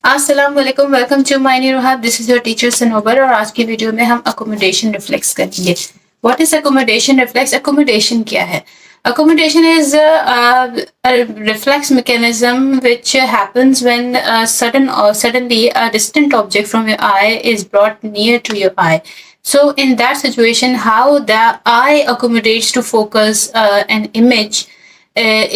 अस्सलाम वालेकुम, welcome to my new हैब। This is your teacher Sanobar और आज की वीडियो में हम अकोमोडेशन रिफ्लेक्स करेंगे। What is accommodation reflex? Accommodation क्या है? Accommodation is a reflex mechanism which happens when suddenly a distant object from your eye is brought near to your eye. So in that situation, how the eye accommodates to focus an image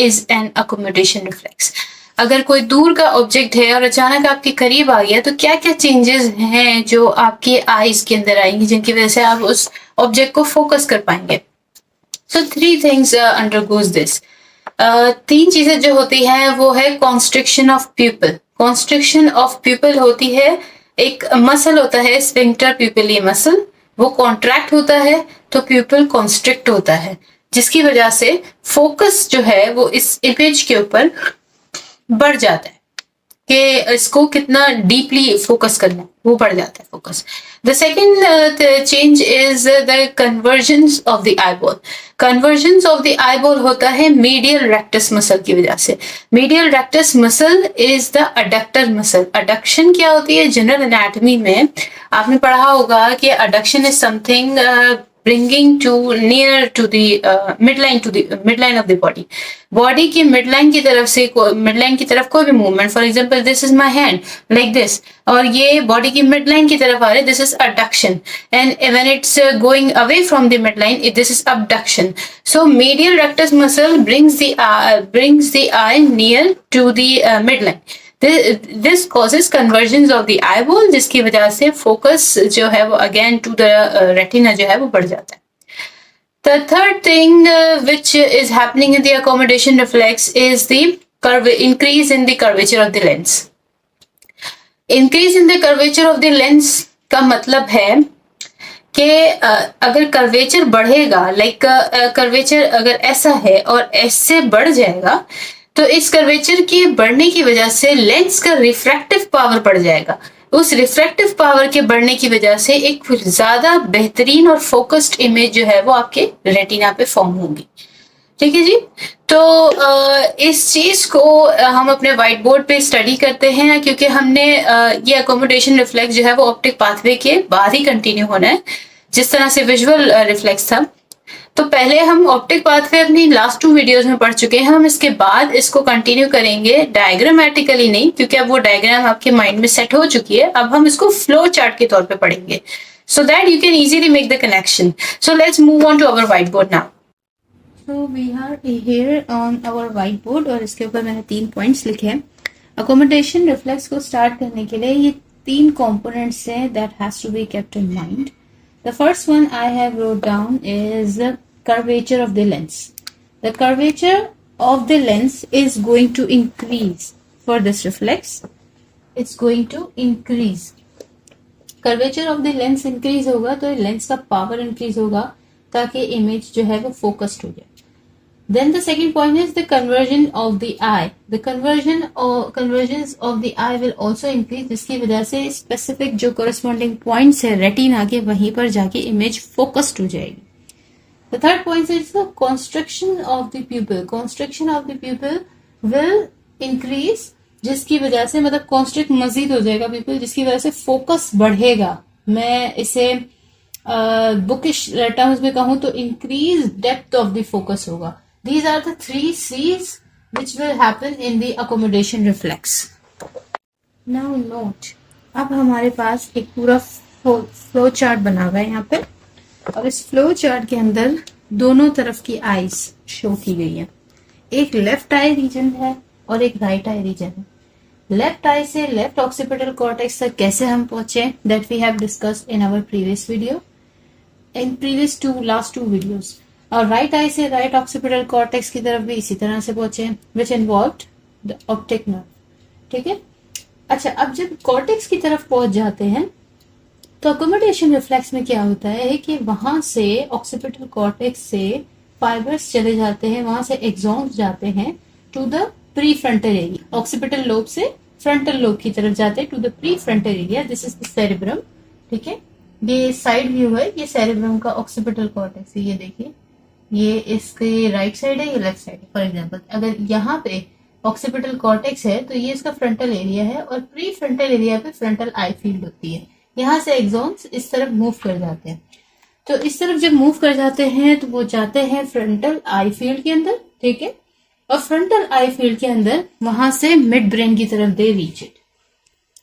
is an accommodation reflex. अगर कोई दूर का object है और अचानक आपके करीब आ गया तो क्या क्या चेंजेस हैं जो आपके आईज के अंदर आएंगी जिनकी वजह से आप उस ऑब्जेक्ट को फोकस कर पाएंगे। सो 3 थिंग्स अंडरगोज दिस। 3 चीजें जो होती हैं वो है कॉन्स्ट्रिक्शन ऑफ प्यूपिल। कॉन्स्ट्रिक्शन ऑफ प्यूपिल होती है, एक मसल होता है स्फिंक्टर प्यूपिली मसल, वो कॉन्ट्रैक्ट होता है तो प्यूपिल कॉन्स्ट्रिक्ट होता है, जिसकी वजह से फोकस जो है वो इस इमेज के ऊपर बढ़ जाता है कि इसको कितना डीपली फोकस करना है, वो बढ़ जाता है focus. The second change is the convergence of the eyeball. Convergence of the eyeball होता है मीडियल रेक्टस मसल की वजह से। Medial rectus muscle is the adductor muscle. Adduction क्या होती है? जनरल एनाटॉमी में आपने पढ़ा होगा कि adduction is something bringing to near to the midline of the body. Body की मिडलाइन की तरफ से मिडलाइन की तरफ कोई भी movement, for example this is my hand like this, और ये बॉडी की मिडलाइन की तरफ आ रहे, this is adduction, and when it's going away from the midline this is abduction. So medial rectus muscle brings the eye near to the midline. This causes convergence of the eyeball, जिसकी वजह से focus जो है वो again to the retina जो है वो बढ़ जाता है. The third thing which is happening in the accommodation reflex is the increase in the curvature of the lens. Increase in the curvature of the lens का मतलब है कि अगर कर्वेचर बढ़ेगा, लाइक कर्वेचर अगर ऐसा है और ऐसे बढ़ जाएगा तो इस कर्वेचर के बढ़ने की वजह से लेंस का रिफ्रैक्टिव पावर बढ़ जाएगा. उस रिफ्रैक्टिव पावर के बढ़ने की वजह से एक ज्यादा बेहतरीन और फोकस्ड इमेज जो है वो आपके रेटिना पे फॉर्म होगी. ठीक है जी. तो इस चीज को हम अपने व्हाइट बोर्ड पे स्टडी करते हैं क्योंकि हमने ये अकोमोडेशन रिफ्लेक्स जो है वो ऑप्टिक पाथवे के बाद ही कंटिन्यू होना है, जिस तरह से विजुअल रिफ्लेक्स था. तो पहले हम ऑप्टिक पाथवे अपनी लास्ट 2 वीडियोस में पढ़ चुके हैं. हम इसके बाद इसको कंटिन्यू करेंगे डायग्रामेटिकली नहीं, क्योंकि अब वो डायग्राम आपके माइंड में सेट हो चुकी है. अब हम इसको फ्लो चार्ट के तौर पे पढ़ेंगे so that you can easily make the connection. So let's move on to our whiteboard now. So we are here on our whiteboard और इसके ऊपर मैंने 3 पॉइंट्स लिखे हैं. अकोमोडेशन रिफ्लेक्स को स्टार्ट करने के लिए ये 3 कंपोनेंट्स हैं that has to be kept in mind. The first one I have wrote down is the curvature of the lens. The curvature of the lens is going to increase for this reflex. It's going to increase. Curvature of the lens increase होगा तो lens का power increase होगा ताकि image जो है वो focused हो जाए. Then the second point is the conversion of the eye. The conversions of the eye will also increase, जिसकी वजह से specific जो corresponding points है रेटिना के वहीं पर जाके इमेज फोकस्ड हो जाएगी. The third point is the constriction of the pupil. Constriction of the pupil will increase, जिसकी वजह से मतलब constrict मजीद हो जाएगा pupil, जिसकी वजह से फोकस बढ़ेगा. मैं इसे बुकिश टर्म्स में कहूँ तो increase depth of the focus होगा. These are the 3 C's which will happen in the accommodation reflex. Now note, अब हमारे पास एक पूरा फ्लो चार्ट बना हुआ है यहाँ पे, और इस फ्लो चार्ट के अंदर दोनों तरफ की आईज शो की गई है. एक लेफ्ट आई रीजन है और एक राइट आई रीजन है. लेफ्ट आई से लेफ्ट ऑक्सीपिटल कॉर्टेक्स तक कैसे हम पहुंचे, that we have discussed in our previous video, in previous last 2 videos. और राइट आई से राइट ऑक्सीपिटल कॉर्टेक्स की तरफ भी इसी तरह से पहुंचे, विच इन्वॉल्व्ड द ऑप्टिक नर्व. ठीक है. अच्छा, अब जब कॉर्टेक्स की तरफ पहुंच जाते हैं तो अकोमोडेशन रिफ्लेक्स में क्या होता है कि वहां से ऑक्सीपिटल कॉर्टेक्स से फाइबर्स चले जाते हैं, वहां से एक्सॉन्स जाते हैं to the prefrontal area. Occipital lobe से फ्रंटल लोब की तरफ जाते हैं to the prefrontal area. This is the cerebrum. ठीक है. ये साइड व्यू है, ये सेरेब्रम का ऑक्सीपिटल कॉर्टेक्स है. ये देखिए, ये इसके राइट साइड है, ये लेफ्ट साइड है. फॉर एग्जाम्पल अगर यहाँ पे ऑक्सीपिटल कॉर्टेक्स है, तो ये इसका फ्रंटल एरिया है, और प्री फ्रंटल एरिया पे फ्रंटल आई फील्ड होती है। यहाँ से एक्सॉन्स इस तरफ मूव कर जाते हैं। तो इस तरफ जब मूव कर जाते हैं तो वो जाते हैं फ्रंटल आई फील्ड के अंदर, ठीक है। और फ्रंटल आई फील्ड के अंदर वहां से मिड ब्रेन की तरफ they reach it.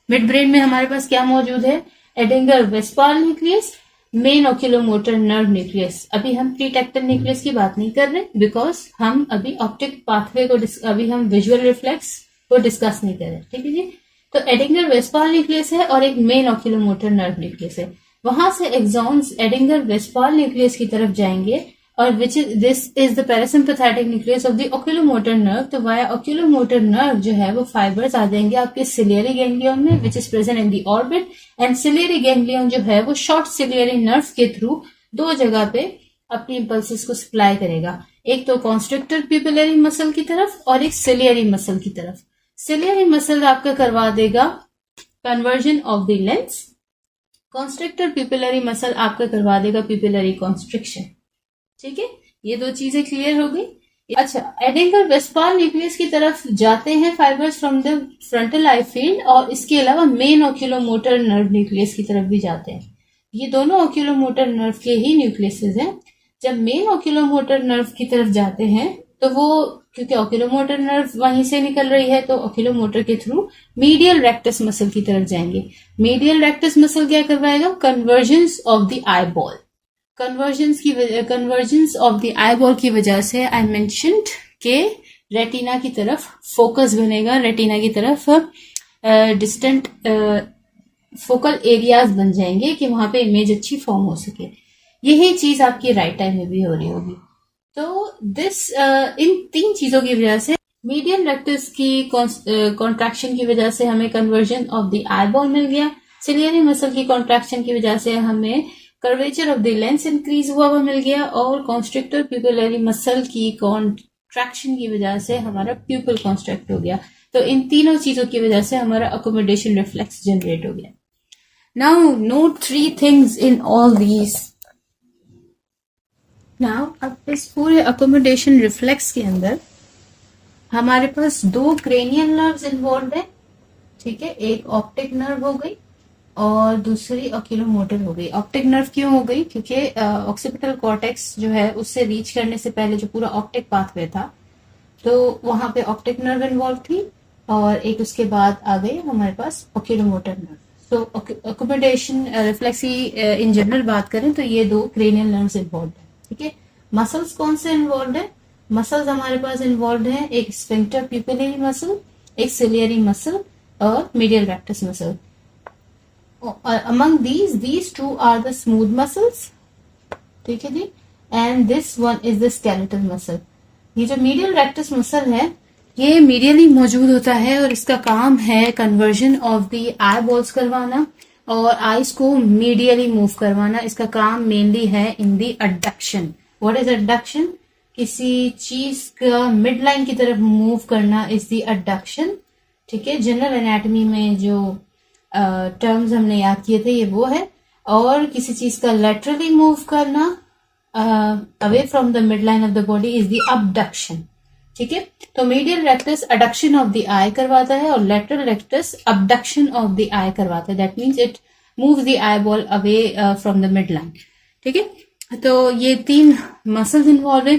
Mid brain में हमारे पास क्या मौजूद है? एडिंगर वेस्पाल न्यूक्लियस, मेन ओक्यूलोमोटर नर्व न्यूक्लियस। अभी हम प्री टेक्टल न्यूक्लियस की बात नहीं कर रहे, बिकॉज हम अभी ऑप्टिक पाथवे को अभी हम विजुअल रिफ्लेक्स को डिस्कस नहीं कर रहे, ठीक है जी। तो एडिंगर वेस्पाल न्यूक्लियस है और एक मेन ओक्यूलोमोटर नर्व न्यूक्लियस है। वहां से एक्सॉन्स एडिंगर वेस्पाल न्यूक्लियस की तरफ जाएंगे, और this is the parasympathetic nucleus of the oculomotor nerve. तो वाया ओक्यूलोमोटर नर्व जो है वो फाइबर्स आ जाएंगे आपके सिलियरी गैंग्लियन में, which is present in the orbit. And ciliary ganglion जो है वो शॉर्ट सिलियरी नर्व के थ्रू दो जगह पे अपनी इम्पल्सेस को सप्लाई करेगा, एक तो कॉन्स्ट्रिक्टर प्यूपिलरी मसल की तरफ और एक सिलियरी मसल की तरफ। सिलियरी मसल आपका करवा देगा conversion of the lens, constrictor pupillary muscle आपका करवा देगा प्यूपिलरी कॉन्स्ट्रिक्शन, ठीक है। ये दो चीजें क्लियर हो गई। अच्छा, एडिंगर वेस्पाल न्यूक्लियस की तरफ जाते हैं fibres from the frontal I field, और इसके अलावा मेन ओक्यूलोमोटर नर्व न्यूक्लियस की तरफ भी जाते हैं। ये दोनों ओक्यूलोमोटर नर्व के ही न्यूक्लियसेस हैं। जब मेन ओक्यूलोमोटर नर्व की तरफ जाते हैं तो वो, क्योंकि ओक्यूलोमोटर नर्व वहीं से निकल रही है, तो ओक्यूलोमोटर के थ्रू मीडियल रेक्टस मसल की तरफ जाएंगे। मीडियल रेक्टस मसल क्या करवाएगा? Convergence of the eye ball. Convergence of the eye ball की वजह से आई मेंशन्ड के रेटिना की तरफ फोकस बनेगा, रेटिना की तरफ डिस्टेंट फोकल एरियाज बन जाएंगे कि वहां पे इमेज अच्छी फॉर्म हो सके। यही चीज आपकी राइट आई में भी हो रही होगी। तो इन तीन चीजों की वजह से, मीडियल रेक्टस की कॉन्ट्रैक्शन की वजह से हमें conversion of the eyeball मिल गया, सिलियरी मसल की कॉन्ट्रैक्शन की वजह से हमें curvature of the lens increase हुआ मिल गया, और कॉन्स्ट्रिक्टर प्यूपिलरी मसल की कॉन्ट्रैक्शन की वजह से हमारा प्यूपिल कॉन्स्ट्रैक्ट हो गया। तो इन तीनों चीजों की वजह से हमारा अकोमोडेशन रिफ्लेक्स जनरेट हो गया। Now note 3 things in all these. Now अब इस पूरे अकोमोडेशन रिफ्लेक्स के अंदर हमारे पास 2 क्रेनियल नर्व्स इन्वॉल्व है, ठीक है। एक ऑप्टिक नर्व हो गई और दूसरी ओक्यूलोमोटर हो गई। ऑप्टिक नर्व क्यों हो गई? क्योंकि ऑक्सीपिटल कॉर्टेक्स जो है उससे रीच करने से पहले जो पूरा ऑप्टिक पाथवे था, तो वहां पे ऑप्टिक नर्व इन्वॉल्व थी, और एक उसके बाद आ गई हमारे पास ओक्यूलोमोटर नर्व। तो अकोमोडेशन रिफ्लेक्स की इन जनरल बात करें तो ये 2 क्रेनियल नर्व्स इन्वॉल्व है, ठीक है। मसल्स कौन से इन्वॉल्व है? मसल्स हमारे पास इन्वॉल्व है, एक स्फिंक्टर प्यूपिलरी मसल, एक सिलियरी मसल और medial rectus muscle. Among these two are the smooth muscles, ठीक है जी, and this one is the skeletal muscle। ये जो मीडियल रेक्टस मसल है ये मीडियली मौजूद होता है, और इसका काम है conversion of the I balls करवाना और आईज को मीडियली मूव करवाना। इसका काम मेनली है in the adduction. What is adduction? किसी चीज का मिड लाइन की तरफ मूव करना इज द अडक्शन, ठीक है। जनरल एनाटॉमी में जो टर्म्स हमने याद किए थे ये वो है। और किसी चीज का लेटरली मूव करना away from the midline of the body is the abduction, ठीक है। तो medial rectus adduction of the eye करवाता है और lateral rectus abduction of the eye करवाता है। That means it moves the eyeball away from the midline, ठीक है। तो ये 3 मसल्स इन्वॉल्व है।